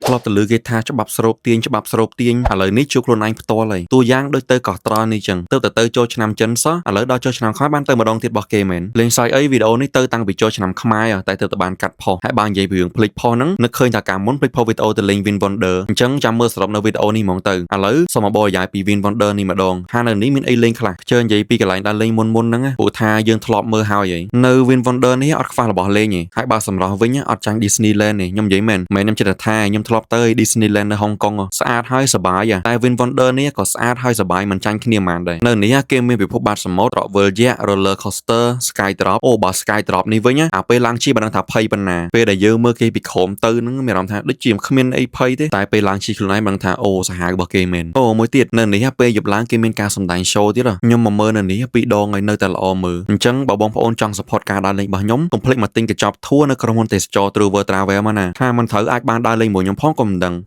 ធ្លាប់ទៅលើគេថាច្បាប់ស្រូបទាញឥឡូវនេះជួបខ្លួនឯងផ្ទាល់ហើយតួយ៉ាងដូចទៅកោះត្រល់នេះចឹងទៅចូលឆ្នាំចិនសោះឥឡូវដល់ចូលឆ្នាំខ្មែរបានទៅម្ដងទៀតរបស់គេមែនលេងសើចអីវីដេអូនេះទៅតាំងពីចូលឆ្នាំខ្មែរតែទៅបានកាត់ផុសហើយបើនិយាយពីរឿងភ្លេចផុសហ្នឹងនឹកឃើញថាកាលមុនភ្លេចផុសវីដេអូទៅលេង Win Wonder អញ្ចឹងចាំមើលសរុបនៅវីដេអូនេះហ្មងទៅឥឡូវសូមបរិយាយពី Win Wonder នេះម្ដងថានៅនេះមានអីលេងខ្លះជើនិយាយពីកន្លែងដើរលេងមុនហ្នឹងព្រោះថាយើងធ្លាប់មើលហើយនៅ Win Wonder នេះអត់ខ្វះរបស់លេងទេហើយបើសម្រាប់វិញអត់ចាញ់ Disneyland ទេខ្ញុំនិយាយមែនខ្ញុំចិត្តថាខ្ញុំធ្លាប់ទៅ Disneyland នៅហុងកុងស្អាតហើយសប្បាយតែ Win Wonder នេះក៏ស្អាតហើយសប្បាយមិនចាញ់គ្នាហ្មងដែរនៅនេះគេមានពិភពបាតសមុទ្រ Rock World យក្ស Roller Coaster Sky Drop បើ Sky Drop នេះវិញពេលឡើងជិះបានដឹងថាភ័យប៉ុណ្ណាពេលដែលយើងមើលគេពីក្រោមទៅហ្នឹងមានអារម្មណ៍ថាដូចជាគ្មានអីភ័យទេតែពេលឡើងជិះខ្លួនឯងបានដឹងថាសាហាវរបស់គេមែនមួយទៀតនៅនេះពេលយប់ឡើងគេមានការសម្ដែង show ទៀតខ្ញុំមកមើលនៅនេះ2ដងហើយនៅតែល្អមើលអញ្ចឹងបើបងប្អូនចង់ support ការដើរលេងរបស់ខ្ញុំកុំភ្លេចមកទិញកញ្ចប់ tour នៅក្រុមហ៊ុនទេសចរ True World Travel មកណាថាមិនត្រូវអាចបានដើរលេងជាមួយខ្ញុំផងក៏មិនដឹង